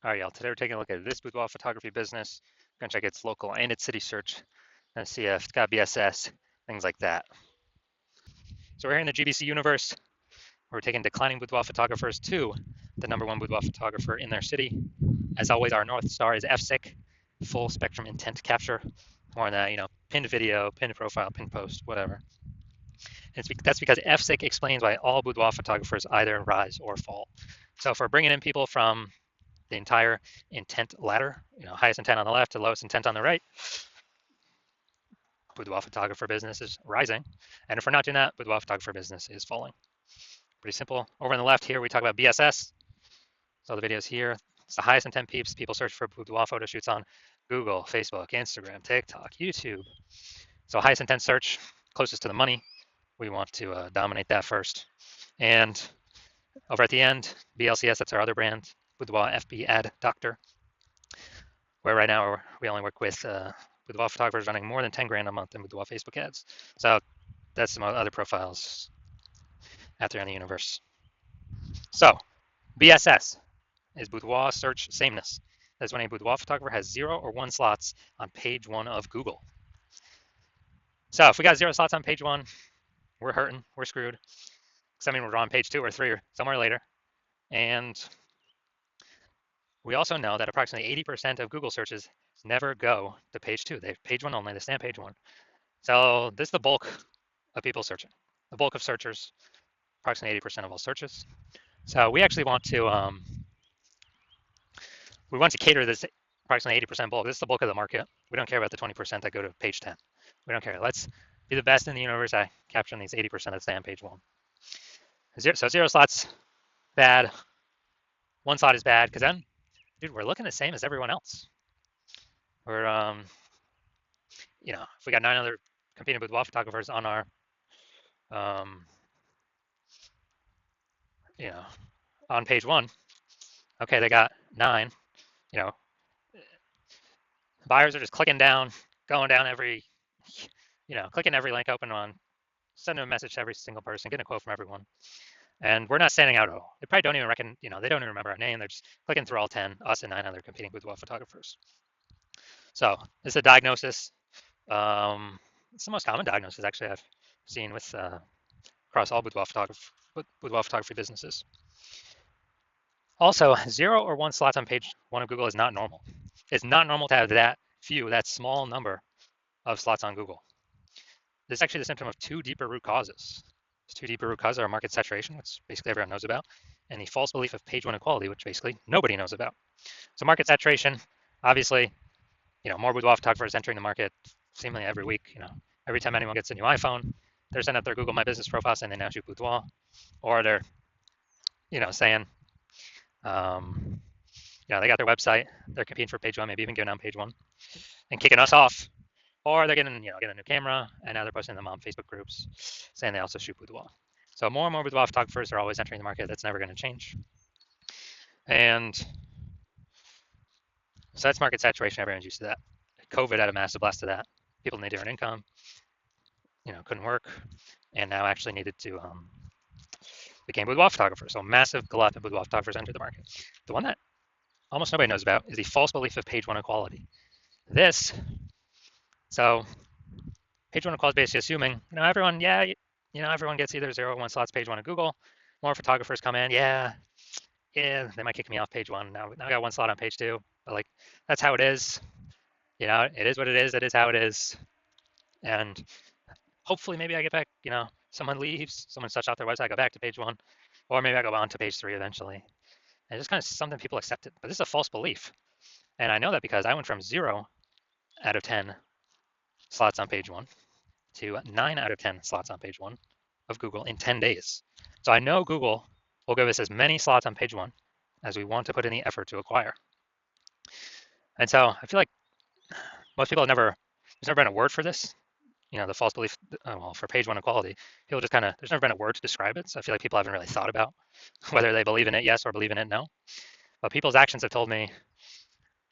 All right, y'all. Today we're taking a look at this boudoir photography business. We're gonna check its local and its city search and see if it's got BSS, things like that. So we're here in the GBC universe. We're taking declining boudoir photographers to the #1 boudoir photographer in their city. As always, our North Star is FSIC, full spectrum intent capture. More on that, pinned video, pinned profile, pinned post, whatever. And that's because FSIC explains why all boudoir photographers either rise or fall. So if we're bringing in people from the entire intent ladder, highest intent on the left to lowest intent on the right, boudoir photographer business is rising. And if we're not doing that, boudoir photographer business is falling. Pretty simple. Over on the left here, we talk about BSS. So the videos here, it's the highest intent peeps. People search for boudoir photo shoots on Google, Facebook, Instagram, TikTok, YouTube. So highest intent search, closest to the money. We want to dominate that first. And over at the end, BLCS, that's our other brand, Boudoir FB Ad Doctor, where right now we only work with boudoir photographers running more than 10 grand a month in boudoir Facebook ads. So that's some other profiles out there in the universe. So BSS is boudoir search sameness. That's when a boudoir photographer has 0 or 1 slots on page 1 of Google. So if we got 0 slots on page 1, we're hurting, we're screwed. Because that means we're on page 2 or 3 or somewhere later. And we also know that approximately 80% of Google searches never go to page 2. They page 1 only, they stay on page 1. So this is the bulk of people searching. The bulk of searchers, approximately 80% of all searches. So we actually want to cater this approximately 80% bulk. This is the bulk of the market. We don't care about the 20% that go to page 10. We don't care. Let's be the best in the universe at capturing these 80% that stay on page 1. So 0 slots, bad. 1 slot is bad, because then, dude, we're looking the same as everyone else. We're, if we got 9 other competing boudoir photographers on our, on page 1, okay, they got 9, buyers are just clicking down, going down every, clicking every link open on, sending a message to every single person, getting a quote from everyone. And we're not standing out at all. They probably don't even they don't even remember our name. They're just clicking through all 10, us and 9 other competing boudoir photographers. So this is a diagnosis. It's the most common diagnosis actually I've seen with across all boudoir photography businesses. Also, 0 or 1 slots on page 1 of Google is not normal. It's not normal to have that small number of slots on Google. This is actually the symptom of 2 deeper root causes. These 2 deeper root causes are market saturation, which basically everyone knows about, and the false belief of page 1 equality, which basically nobody knows about. So market saturation, obviously, more boudoir photographers entering the market seemingly every week. Every time anyone gets a new iPhone, they're sending up their Google My Business profile saying they now shoot boudoir, or they're, saying, they got their website, they're competing for page 1, maybe even giving on page 1, and kicking us off, or they're getting a new camera, and now they're posting them on Facebook groups saying they also shoot boudoir. So more and more boudoir photographers are always entering the market. That's never going to change. And so that's market saturation. Everyone's used to that. COVID had a massive blast of that. People needed to earn income, couldn't work, and now actually needed to became boudoir photographers. So massive glut of boudoir photographers entered the market. The one that almost nobody knows about is the false belief of page 1 equality. So page 1 equality is basically assuming, everyone, everyone gets either 0 or 1 slots page 1 of Google. More photographers come in, they might kick me off page 1. Now I got 1 slot on page 2, but that's how it is. It is what it is. It is how it is. And hopefully maybe I get back, someone leaves, someone shuts off their website, I go back to page 1, or maybe I go on to page 3 eventually. And it's just kind of something people accept it, but this is a false belief. And I know that because I went from 0 out of 10 slots on page 1 to 9 out of 10 slots on page 1 of Google in 10 days. So I know Google will give us as many slots on page 1 as we want to put in the effort to acquire. And so I feel like most people there's never been a word for this, the false belief, for page 1 equality. People just there's never been a word to describe it. So I feel like people haven't really thought about whether they believe in it yes or believe in it no. But people's actions have told me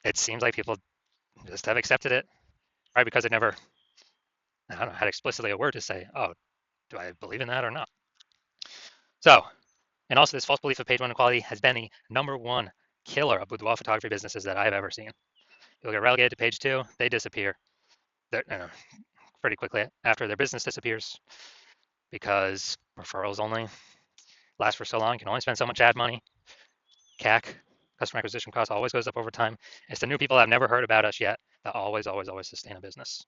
it seems like people just have accepted it, right? Because they never, had explicitly a word to say, oh, do I believe in that or not? So, and also this false belief of page 1 equality has been the #1 killer of boudoir photography businesses that I've ever seen. You'll get relegated to page 2, they disappear. They're, pretty quickly after their business disappears because referrals only last for so long. You can only spend so much ad money. CAC, customer acquisition cost, always goes up over time. It's the new people that have never heard about us yet that always sustain a business.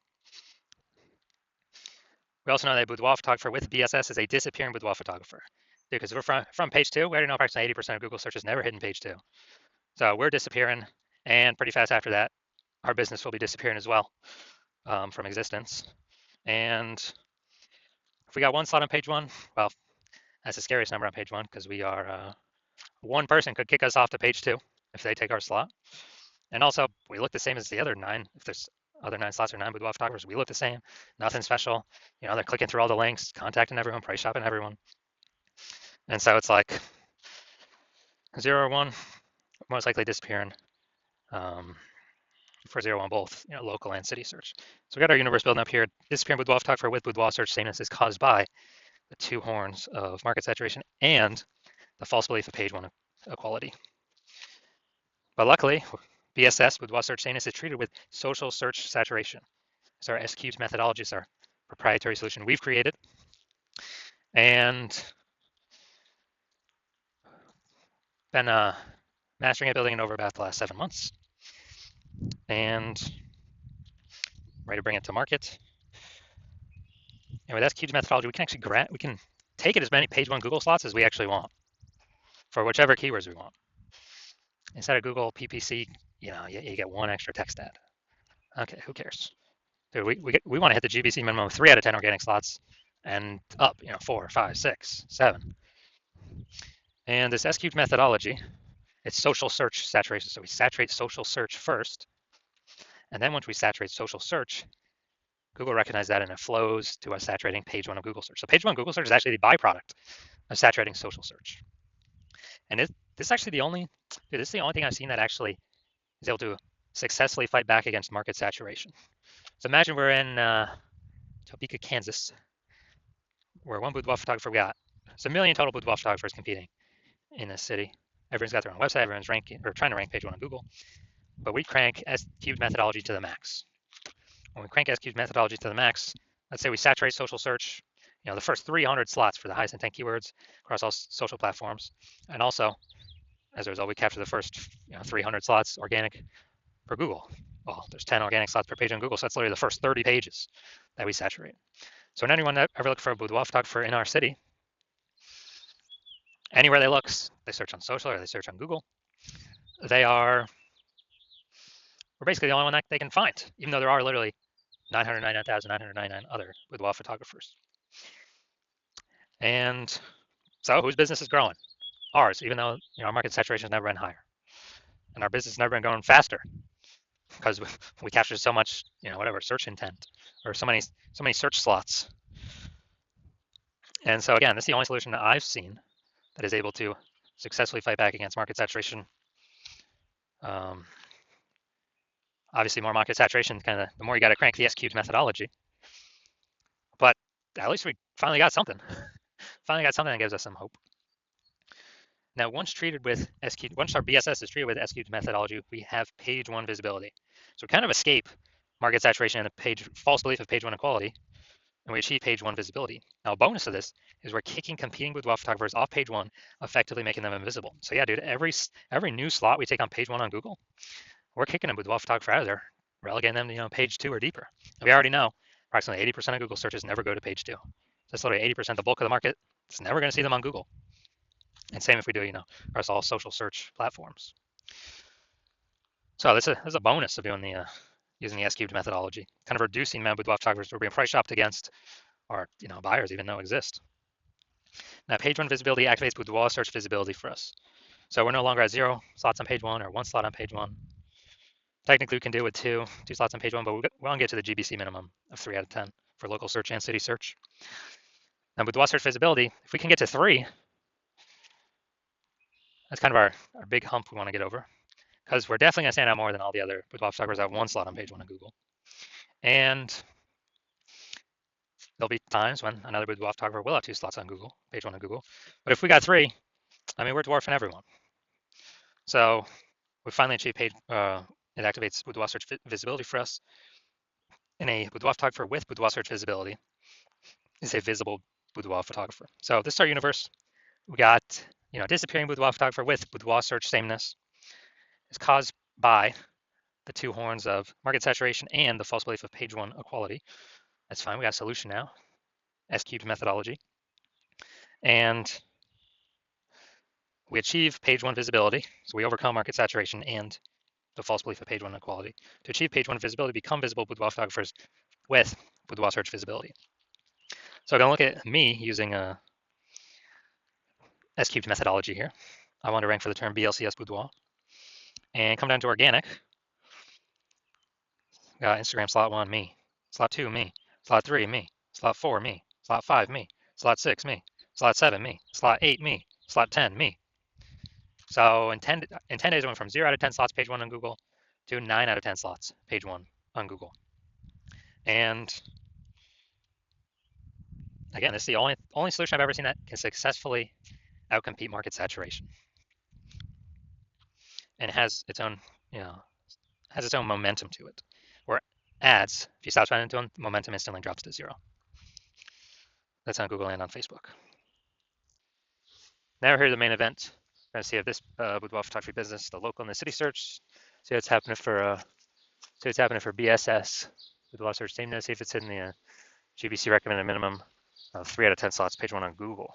We also know that boudoir photographer with BSS is a disappearing boudoir photographer. Because we're from page 2, we already know approximately 80% of Google searches never hitting page 2. So we're disappearing, and pretty fast after that, our business will be disappearing as well from existence. And if we got one slot on page 1, well, that's the scariest number on page 1 because we are one person could kick us off to page 2 if they take our slot. And also, we look the same as the other 9. If there's other 9 slots or 9 boudoir photographers, we look the same. Nothing special. They're clicking through all the links, contacting everyone, price shopping everyone. And so it's like 0 or 1, most likely disappearing. For 0 1 both, local and city search. So we got our universe building up here. Disappearing boudoir photographer with boudoir search sameness is caused by the 2 horns of market saturation and the false belief of page 1 equality. But luckily, BSS, boudoir search sameness, is treated with social search saturation. So our S-cubed methodology is our proprietary solution we've created. And been mastering it, building it over about the last 7 months. And ready to bring it to market. And with S-cubed methodology, we can actually we can take it as many page 1 Google slots as we actually want for whichever keywords we want. Instead of Google PPC, you get 1 extra text ad. Okay, who cares? Dude, we want to hit the GBC minimum of 3 out of 10 organic slots and up, 4, 5, 6, 7. And this S-cubed methodology, it's social search saturation. So we saturate social search first. And then once we saturate social search, Google recognizes that and it flows to us saturating page 1 of Google search. So page 1 Google search is actually the byproduct of saturating social search. And this is actually the only thing I've seen that actually is able to successfully fight back against market saturation. So imagine we're in Topeka, Kansas, where one boudoir photographer we got. It's 1 million total boudoir photographers competing in this city. Everyone's got their own website. Everyone's ranking or trying to rank page 1 on Google. But we crank S-cubed methodology to the max. When we crank S-cubed methodology to the max, let's say we saturate social search, the first 300 slots for the highest intent keywords across all social platforms. And also, as a result, we capture the first 300 slots organic for Google. Well, there's 10 organic slots per page on Google, so that's literally the first 30 pages that we saturate. So when anyone ever looks for a boudoir photographer in our city, anywhere they look, they search on social or they search on Google, we're basically the only one that they can find, even though there are literally 999,999 other boudoir photographers. And so whose business is growing? Ours, even though our market saturation has never been higher. And our business has never been going faster because we capture so much, search intent or so many search slots. And so again, this is the only solution that I've seen that is able to successfully fight back against market saturation. Obviously, more market saturation, the more you got to crank the S-cubed methodology. But at least we finally got something. Finally got something that gives us some hope. Now, once our BSS is treated with S-cubed methodology, we have page 1 visibility. So we kind of escape market saturation and the false belief of page 1 equality, and we achieve page 1 visibility. Now, a bonus of this is we're kicking competing boudoir photographers off page 1, effectively making them invisible. So yeah, dude, every new slot we take on page 1 on Google, we're kicking a boudoir photographer out of there, relegating them to page 2 or deeper. And we already know approximately 80% of Google searches never go to page 2. So that's literally 80%, the bulk of the market. It's never going to see them on Google. And same if we do, across all social search platforms. So this is a bonus of doing using the S-cubed methodology, kind of reducing the amount of boudoir photographers we're being price shopped against, or buyers even know exist. Now, page 1 visibility activates boudoir search visibility for us. So we're no longer at 0 slots on page 1 or 1 slot on page 1. Technically, we can do it with 2 slots on page 1, but we want to get to the GBC minimum of 3 out of 10 for local search and city search. Now, boudoir search visibility, if we can get to 3, that's kind of our big hump we want to get over, because we're definitely going to stand out more than all the other boudoir photographers that have 1 slot on page 1 of Google. And there'll be times when another boudoir photographer will have 2 slots on Google, page 1 of Google. But if we got 3, we're dwarfing everyone. So we finally achieved it activates Boudoir search visibility for us. In a boudoir photographer with boudoir search visibility is a visible boudoir photographer. So this is our universe. We got, disappearing boudoir photographer with boudoir search sameness is caused by the two horns of market saturation and the false belief of page one equality. That's fine. We got a solution now. S-cubed methodology. And we achieve page one visibility. So we overcome market saturation and the false belief of page one equality. To achieve page one visibility, become visible boudoir photographers with boudoir search visibility. So I'm going to look at me using a S-cubed methodology here. I want to rank for the term BLCS boudoir. And come down to organic. Got Instagram slot 1, me. Slot 2, me. Slot 3, me. Slot 4, me. Slot 5, me. Slot 6, me. Slot 7, me. Slot 8, me. Slot 10, me. So in 10 days, I went from 0 out of 10 slots page 1 on Google to 9 out of 10 slots page 1 on Google. And again, this is the only solution I've ever seen that can successfully outcompete market saturation. And it has its own, has its own momentum to it. Where ads, if you stop spending to them, momentum instantly drops to 0. That's on Google and on Facebook. Now we're here to the main event. We're going to see if this boudoir photography business, the local and the city search, see what's happening for BSS, boudoir search sameness, see if it's in the GBC recommended minimum of 3 out of 10 slots, page 1 on Google.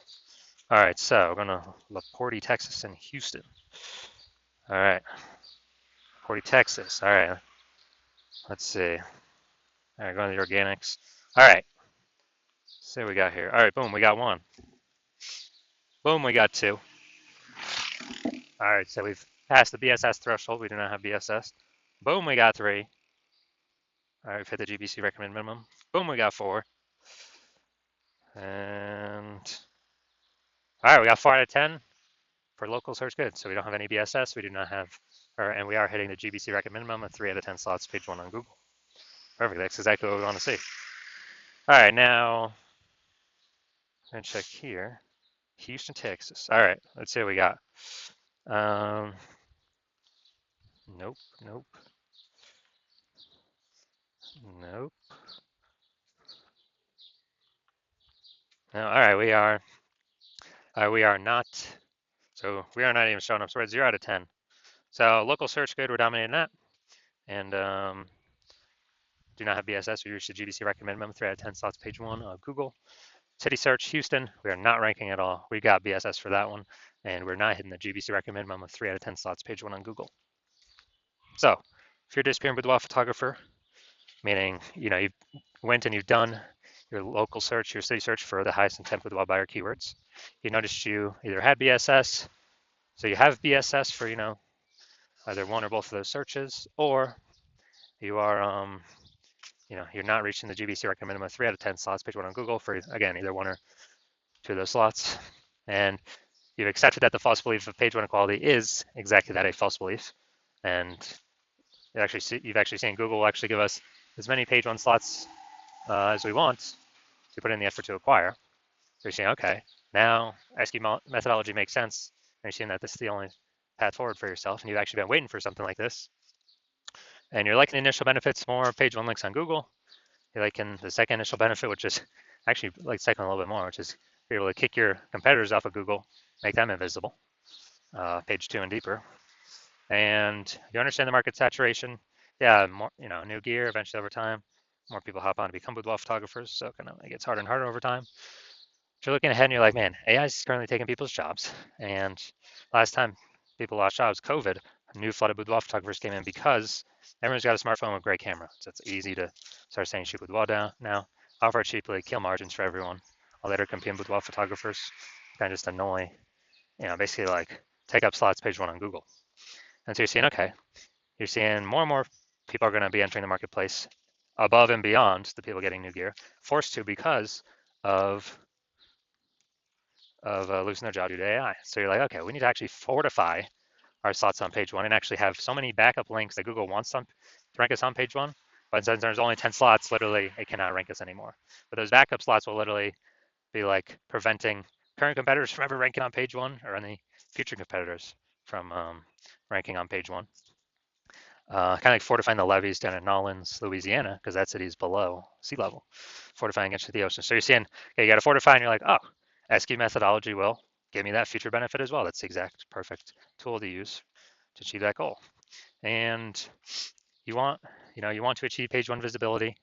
All right, so we're going to LaPorte, Texas, and Houston. All right, LaPorte, Texas. All right, let's see. All right, going to the organics. All right, see what we got here. All right, boom, we got 1. Boom, we got 2. All right, so we've passed the BSS threshold. We do not have BSS. Boom, we got 3. All right, we've hit the GBC recommended minimum. Boom, we got 4. And all right, we got 4 out of 10 for local search good. So we don't have any BSS. We do not have, and we are hitting the GBC recommended minimum of 3 out of 10 slots, page 1 on Google. Perfect. That's exactly what we want to see. All right, now I'm gonna check here. Houston, Texas. All right, let's see what we got. Nope, nope, nope. No, all right, we are not. So we are not even showing up. So we're at 0 out of 10. So local search good, we're dominating that, and do not have BSS. We reached the GBC recommended minimum 3 out of 10 slots, page 1 of Google. City search, Houston, we are not ranking at all. We got BSS for that one, and we're not hitting the GBC recommended minimum of 3 out of 10 slots, page 1 on Google. So if you're disappearing boudoir photographer, meaning you went and you've done your local search, your city search for the highest intent boudoir buyer keywords, you noticed you either had BSS, so you have BSS for either one or both of those searches, or you are you're not reaching the GBC recommended minimum of 3 out of 10 slots, page 1 on Google for, again, either 1 or 2 of those slots. And you've accepted that the false belief of page 1 equality is exactly that, a false belief. And you've actually seen Google will actually give us as many page 1 slots as we want to put in the effort to acquire. So you're saying, okay, now SQ methodology makes sense. And you're seeing that this is the only path forward for yourself. And you've actually been waiting for something like this. And you're liking the initial benefits, more page 1 links on Google. You're liking the second initial benefit, which is actually like second a little bit more, which is you're able to kick your competitors off of Google, make them invisible, page 2 and deeper. And you understand the market saturation. Yeah, more, new gear eventually over time. More people hop on to become boudoir photographers, so it gets harder and harder over time. But you're looking ahead and you're like, man, AI is currently taking people's jobs. And last time people lost jobs, COVID, a new flood of boudoir photographers came in because everyone's got a smartphone with a great camera. So it's easy to start saying shoot boudoir down now. Offer cheaply, kill margins for everyone. I'll later compete boudoir photographers. Kind of just annoy, basically like take up slots page 1 on Google. And so you're seeing, okay, you're seeing more and more people are going to be entering the marketplace above and beyond the people getting new gear, forced to because of losing their job due to AI. So you're like, okay, we need to actually fortify our slots on page 1 and actually have so many backup links that Google wants to rank us on page 1. But since there's only 10 slots, literally, it cannot rank us anymore. But those backup slots will literally be like preventing current competitors from ever ranking on page 1 or any future competitors from ranking on page one. Kind of like fortifying the levees down in Nolens, Louisiana, because that city is below sea level, fortifying against the ocean. So you're seeing, okay, you got to fortify, and you're like, oh, SQ methodology will give me that future benefit as well. That's the exact perfect tool to use to achieve that goal. And you want, you want to achieve page one visibility.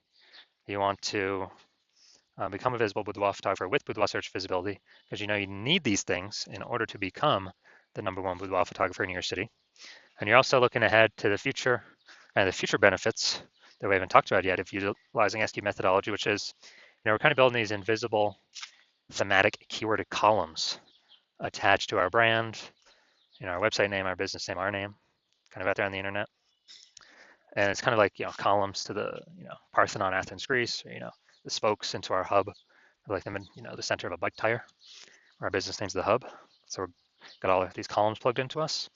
You want to become a visible boudoir photographer with boudoir search visibility, because you need these things in order to become the #1 boudoir photographer in your city. And you're also looking ahead to the future and the future benefits that we haven't talked about yet of utilizing SQ methodology, which is, we're kind of building these invisible thematic keyword columns attached to our brand, our website name, our business name, our name, kind of out there on the internet. And it's kind of like, columns to the, Parthenon, Athens, Greece, or, the spokes into our hub, like them in, the center of a bike tire. Our business name's the hub. So we've got all of these columns plugged into us.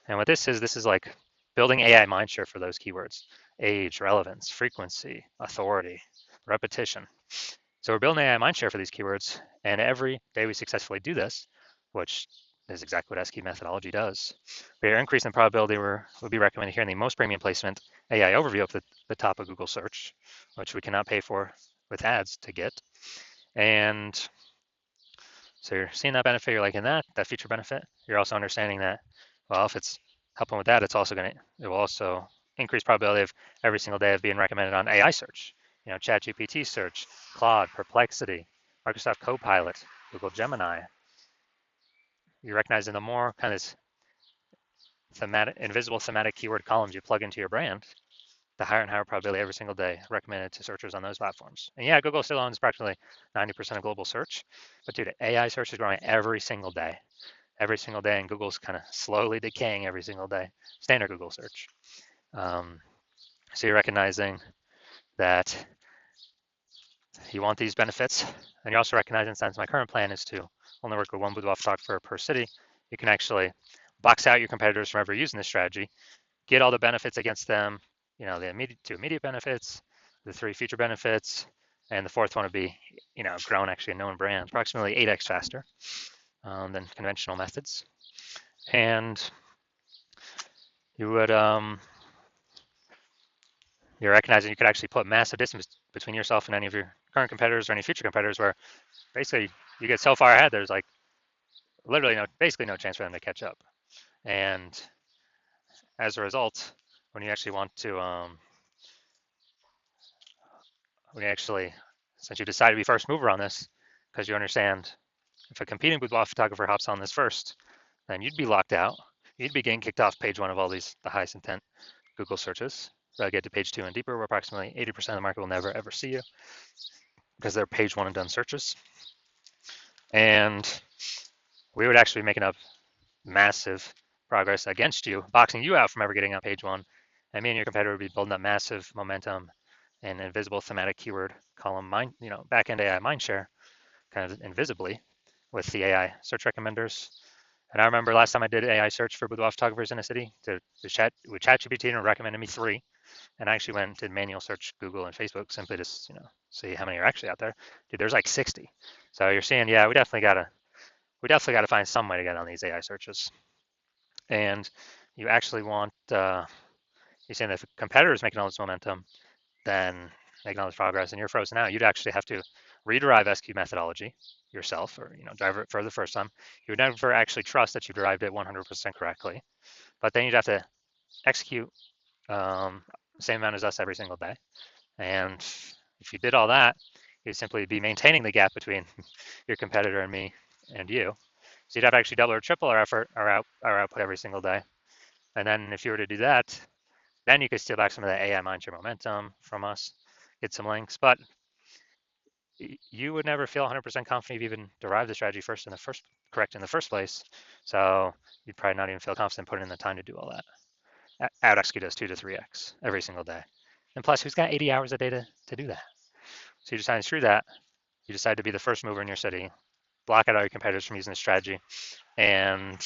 And what this is like building AI mindshare for those keywords: age, relevance, frequency, authority, repetition. So we're building AI mindshare for these keywords, and every day we successfully do this, which is exactly what SQ methodology does, we are increasing the probability we'll be recommended here in the most premium placement AI overview up the top of Google search, which we cannot pay for with ads to get. And so you're seeing that benefit, you're liking that feature benefit. You're also understanding that, well, if it's helping with that, it will also increase probability of every single day of being recommended on AI search, ChatGPT search, Claude, Perplexity, Microsoft Copilot, Google Gemini. You're recognizing the more kind of invisible thematic keyword columns you plug into your brand, the higher and higher probability every single day recommended to searchers on those platforms. And yeah, Google still owns practically 90% of global search, but dude, AI search is growing every single day, and Google's kind of slowly decaying every single day, standard Google search. So you're recognizing that you want these benefits, and you're also recognizing, since my current plan is to only work with one boudoir photographer per city, you can actually box out your competitors from ever using this strategy, get all the benefits against them, the two immediate benefits, the 3 future benefits, and the 4th one would be, grown actually a known brand, approximately 8x faster than conventional methods. And you would, you're recognizing you could actually put massive distance between yourself and any of your current competitors or any future competitors, where basically you get so far ahead, there's like literally basically no chance for them to catch up. And as a result, when you actually want to, since you decide to be first mover on this, because you understand if a competing boudoir photographer hops on this first, then you'd be locked out. You'd be getting kicked off page 1 of all the highest intent Google searches. They'll get to page 2 and deeper, where approximately 80% of the market will never ever see you because they're page 1 and done searches. And we would actually be making up massive progress against you, boxing you out from ever getting on page 1. And me and your competitor would be building up massive momentum and invisible thematic keyword column back-end AI mindshare, kind of invisibly, with the AI search recommenders. And I remember last time I did AI search for boudoir photographers in a city with ChatGPT, and it recommended me 3. And I actually went and did manual search Google and Facebook simply to see how many are actually out there. Dude, there's like 60. So you're seeing, yeah, we definitely gotta find some way to get on these AI searches. And you actually want, you're saying that if a competitor is making all this momentum, then making all this progress, and you're frozen out, you'd actually have to rederive SQ methodology yourself, or drive it for the first time. You would never actually trust that you derived it 100% correctly, but then you'd have to execute the same amount as us every single day. And if you did all that, you'd simply be maintaining the gap between your competitor and me and you. So you'd have to actually double or triple our effort, our output every single day. And then if you were to do that, then you could steal back some of the AI mindshare momentum from us, get some links, but you would never feel 100% confident you've even derived the strategy correct in the first place. So you'd probably not even feel confident putting in the time to do all that. Out execute us 2 to 3x every single day. And plus, who's got 80 hours a day to do that? So you decide to screw that. You decide to be the first mover in your city, block out all your competitors from using this strategy. And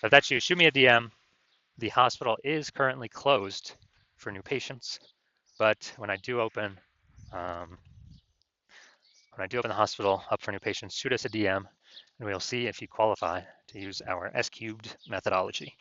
if that's you, shoot me a DM. The hospital is currently closed for new patients, but when I do open the hospital up for new patients, shoot us a DM, and we'll see if you qualify to use our S cubed methodology.